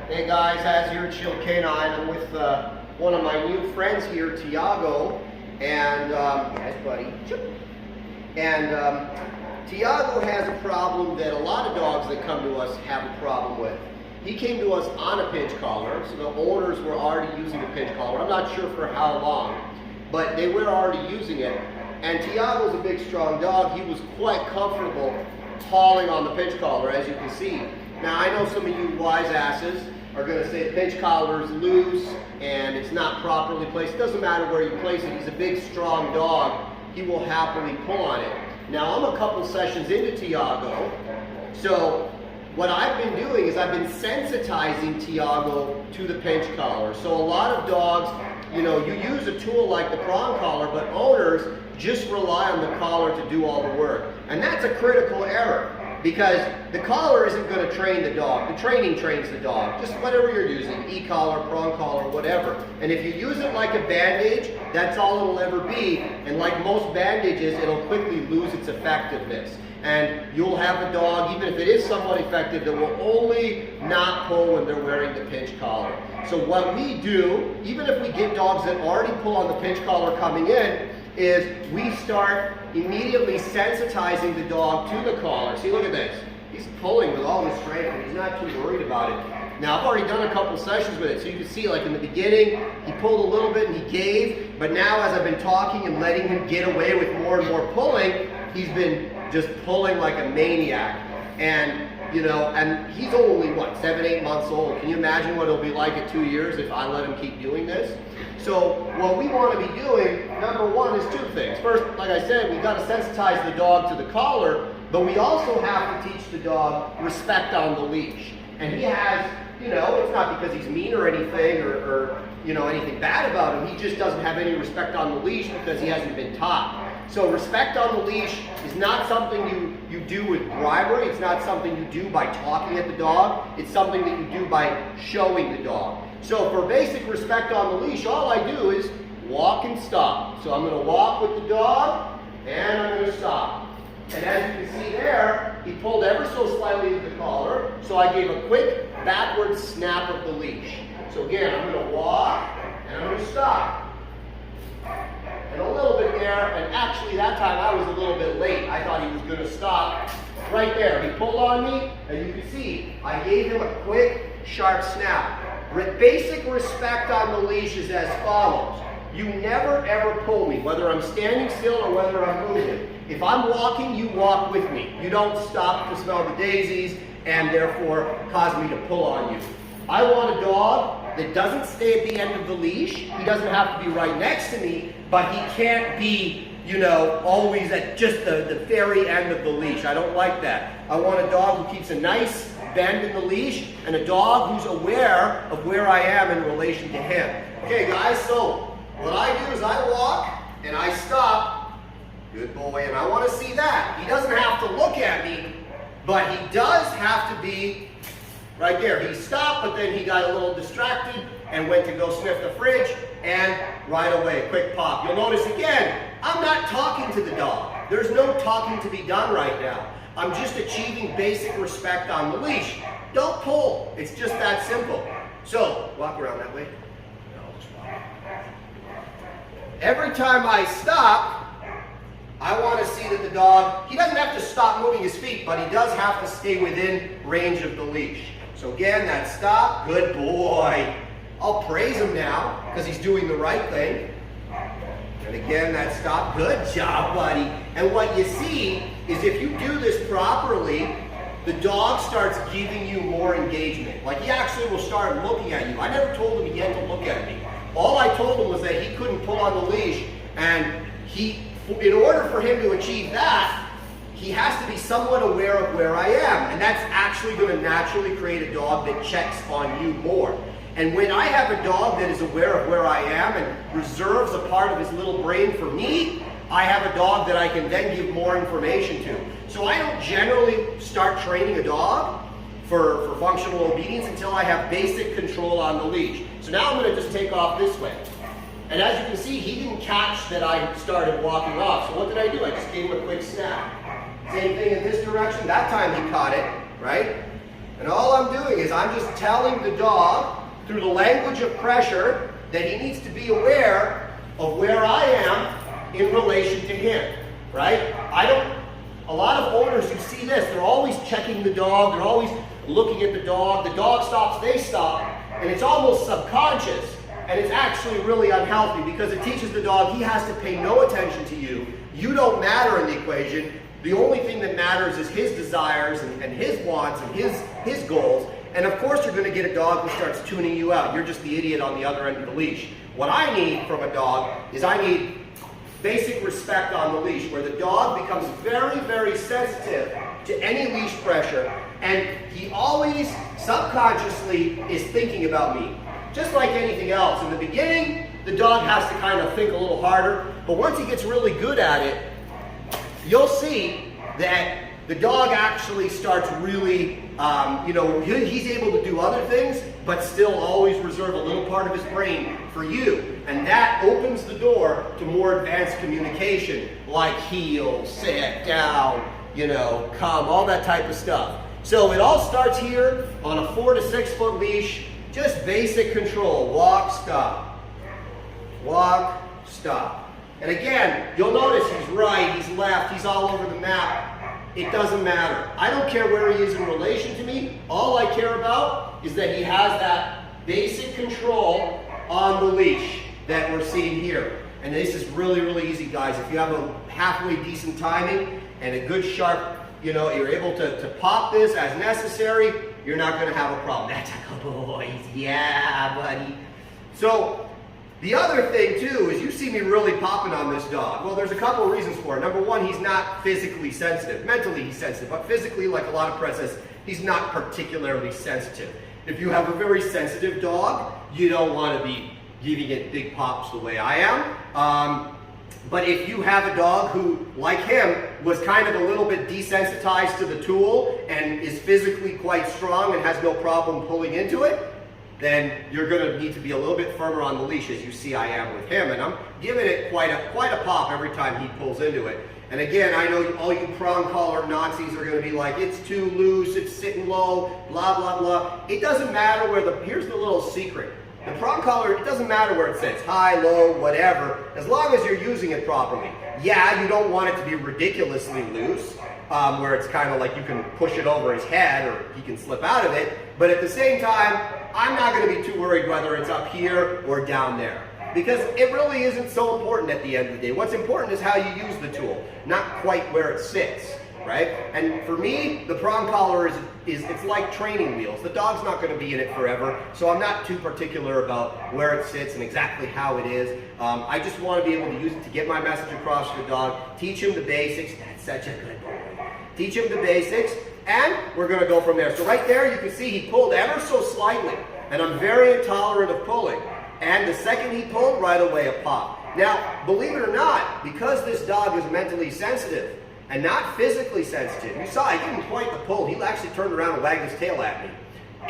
Hey guys, as your chill canine, I'm with one of my new friends here, Tiago, and yes, buddy. And Tiago has a problem that a lot of dogs that come to us have a problem with. He came to us on a pinch collar, so the owners were already using a pinch collar. I'm not sure for how long, but they were already using it. And Tiago's a big, strong dog. He was quite comfortable hauling on the pinch collar, as you can see. Now, I know some of you wise asses are going to say the pinch collar is loose and it's not properly placed. It doesn't matter where you place it. He's a big, strong dog. He will happily pull on it. Now, I'm a couple sessions into Tiago, so what I've been doing is I've been sensitizing Tiago to the pinch collar. So a lot of dogs, you know, you use a tool like the prong collar, but owners just rely on the collar to do all the work. And that's a critical error, because the collar isn't going to train the dog. The training trains the dog. Just whatever you're using, e-collar, prong collar, whatever. And if you use it like a bandage, that's all it'll ever be. And like most bandages, it'll quickly lose its effectiveness. And you'll have a dog, even if it is somewhat effective, that will only not pull when they're wearing the pinch collar. So what we do, even if we get dogs that already pull on the pinch collar coming in, is we start immediately sensitizing the dog to the collar. See, look at this. He's pulling with all his strength and he's not too worried about it. Now, I've already done a couple sessions with it, so you can see, like in the beginning, he pulled a little bit and he gave, but now as I've been talking and letting him get away with more and more pulling, he's been just pulling like a maniac. And, you know, and he's only, what, 7, 8 months old. Can you imagine what it'll be like at 2 years if I let him keep doing this? So what we want to be doing, number one, is two things. First, like I said, we've got to sensitize the dog to the collar, but we also have to teach the dog respect on the leash. And he has, you know, it's not because he's mean or anything or you know, anything bad about him. He just doesn't have any respect on the leash because he hasn't been taught. So respect on the leash is not something you do with bribery. It's not something you do by talking at the dog. It's something that you do by showing the dog. So for basic respect on the leash, all I do is walk and stop. So I'm going to walk with the dog, and I'm going to stop. And as you can see there, he pulled ever so slightly into the collar, so I gave a quick backward snap of the leash. So again, I'm going to walk, and I'm going to stop. And a little bit there, and actually that time I was a little bit late. I thought he was going to stop right there. He pulled on me, and you can see I gave him a quick, sharp snap. Basic respect on the leash is as follows. You never ever pull me, whether I'm standing still or whether I'm moving. If I'm walking, you walk with me. You don't stop to smell the daisies and therefore cause me to pull on you. I want a dog that doesn't stay at the end of the leash. He doesn't have to be right next to me, but he can't be, you know, always at just the very end of the leash. I don't like that. I want a dog who keeps a nice bend in the leash and a dog who's aware of where I am in relation to him. Okay, guys, so what I do is I walk and I stop. Good boy, and I want to see that. He doesn't have to look at me, but he does have to be right there. He stopped, but then he got a little distracted and went to go sniff the fridge, and right away, quick pop. You'll notice again, I'm not talking to the dog. There's no talking to be done right now. I'm just achieving basic respect on the leash. Don't pull. It's just that simple. So, walk around that way. No, just walk. Every time I stop, I want to see that the dog, he doesn't have to stop moving his feet, but he does have to stay within range of the leash. So again, that stop, good boy. I'll praise him now because he's doing the right thing. And again, that stop, good job, buddy. And what you see is if you do this properly, the dog starts giving you more engagement. Like he actually will start looking at you. I never told him he had to look at me. All I told him was that he couldn't pull on the leash, and in order for him to achieve that, he has to be somewhat aware of where I am. And that's actually going to naturally create a dog that checks on you more. And when I have a dog that is aware of where I am and reserves a part of his little brain for me, I have a dog that I can then give more information to. So I don't generally start training a dog for functional obedience until I have basic control on the leash. So now I'm going to just take off this way. And as you can see, he didn't catch that I started walking off. So what did I do? I just gave him a quick snap. Same thing in this direction. That time he caught it, right? And all I'm doing is I'm just telling the dog through the language of pressure that he needs to be aware of where I am in relation to him, right? A lot of owners who see this, they're always checking the dog, they're always looking at the dog stops, they stop, and it's almost subconscious, and it's actually really unhealthy because it teaches the dog he has to pay no attention to you. You don't matter in the equation. The only thing that matters is his desires and his wants and his goals. And of course you're going to get a dog who starts tuning you out. You're just the idiot on the other end of the leash. What I need from a dog is I need basic respect on the leash, where the dog becomes very, very sensitive to any leash pressure, and he always subconsciously is thinking about me. Just like anything else. In the beginning, the dog has to kind of think a little harder, but once he gets really good at it, you'll see that the dog actually starts really, he's able to do other things, but still always reserve a little part of his brain for you. And that opens the door to more advanced communication, like heel, sit, down, come, all that type of stuff. So it all starts here on a 4 to 6 foot leash, just basic control. Walk, stop. Walk, stop. And again, you'll notice he's right, he's left, he's all over the map. It doesn't matter. I don't care where he is in relation to me. All I care about is that he has that basic control on the leash that we're seeing here. And this is really, really easy, guys. If you have a halfway decent timing and a good sharp, you're able to pop this as necessary, you're not going to have a problem. That's a good boy. Yeah, buddy. So the other thing too is you see me really popping on this dog. Well, there's a couple of reasons for it. Number one, he's not physically sensitive. Mentally he's sensitive, but physically, like a lot of princesses, he's not particularly sensitive. If you have a very sensitive dog, you don't want to be giving it big pops the way I am. But if you have a dog who, like him, was kind of a little bit desensitized to the tool and is physically quite strong and has no problem pulling into it, then you're going to need to be a little bit firmer on the leash, as you see I am with him. And I'm giving it quite a pop every time he pulls into it. And again, I know all you prong collar Nazis are going to be like, it's too loose, it's sitting low, blah, blah, blah. It doesn't matter here's the little secret. The prong collar, it doesn't matter where it sits, high, low, whatever, as long as you're using it properly. Yeah, you don't want it to be ridiculously loose, where it's kind of like you can push it over his head or he can slip out of it. But at the same time, I'm not going to be too worried whether it's up here or down there, because it really isn't so important at the end of the day. What's important is how you use the tool, not quite where it sits, right? And for me, the prong collar it's like training wheels. The dog's not going to be in it forever, so I'm not too particular about where it sits and exactly how it is. I just want to be able to use it to get my message across to the dog, teach him the basics. That's such a good boy. Teach him the basics, and we're going to go from there. So right there, you can see he pulled ever so slightly, and I'm very intolerant of pulling. And the second he pulled, right away a pop. Now, believe it or not, because this dog is mentally sensitive and not physically sensitive, you saw I didn't quite the pull. He actually turned around and wagged his tail at me.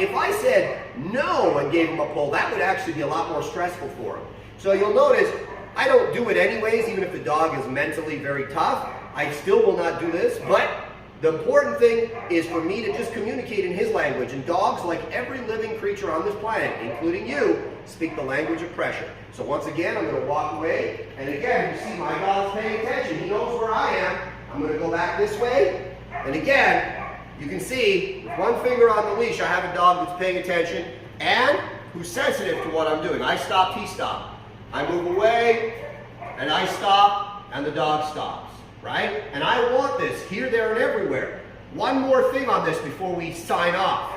If I said no and gave him a pull, that would actually be a lot more stressful for him. So you'll notice I don't do it anyways, even if the dog is mentally very tough. I still will not do this, but the important thing is for me to just communicate in his language. And dogs, like every living creature on this planet, including you, speak the language of pressure. So once again, I'm going to walk away. And again, you see my dog's paying attention. He knows where I am. I'm going to go back this way. And again, you can see with one finger on the leash, I have a dog that's paying attention and who's sensitive to what I'm doing. I stopped, he stopped. I move away, and I stop, and the dog stops. Right? And I want this here, there, and everywhere. One more thing on this before we sign off.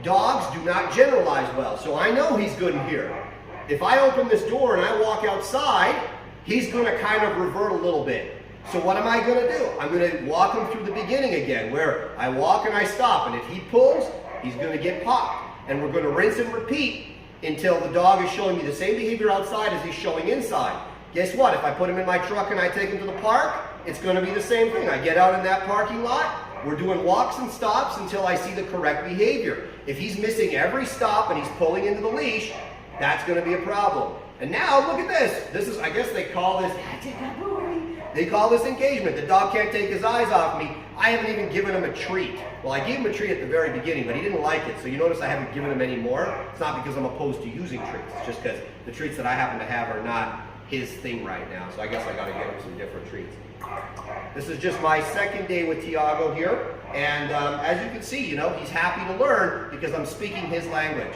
Dogs do not generalize well, so I know he's good in here. If I open this door and I walk outside, he's going to kind of revert a little bit. So what am I going to do? I'm going to walk him through the beginning again, where I walk and I stop, and if he pulls, he's going to get popped. And we're going to rinse and repeat until the dog is showing me the same behavior outside as he's showing inside. Guess what? If I put him in my truck and I take him to the park, it's going to be the same thing. I get out in that parking lot, we're doing walks and stops until I see the correct behavior. If he's missing every stop and he's pulling into the leash, that's going to be a problem. And now, look at this. This is, I guess they call this, They call this engagement. The dog can't take his eyes off me. I haven't even given him a treat. Well, I gave him a treat at the very beginning, but he didn't like it. So you notice I haven't given him any more. It's not because I'm opposed to using treats. It's just because the treats that I happen to have are not his thing right now. So I guess I got to get him some different treats. This is just my second day with Tiago here. And as you can see, you know, he's happy to learn because I'm speaking his language.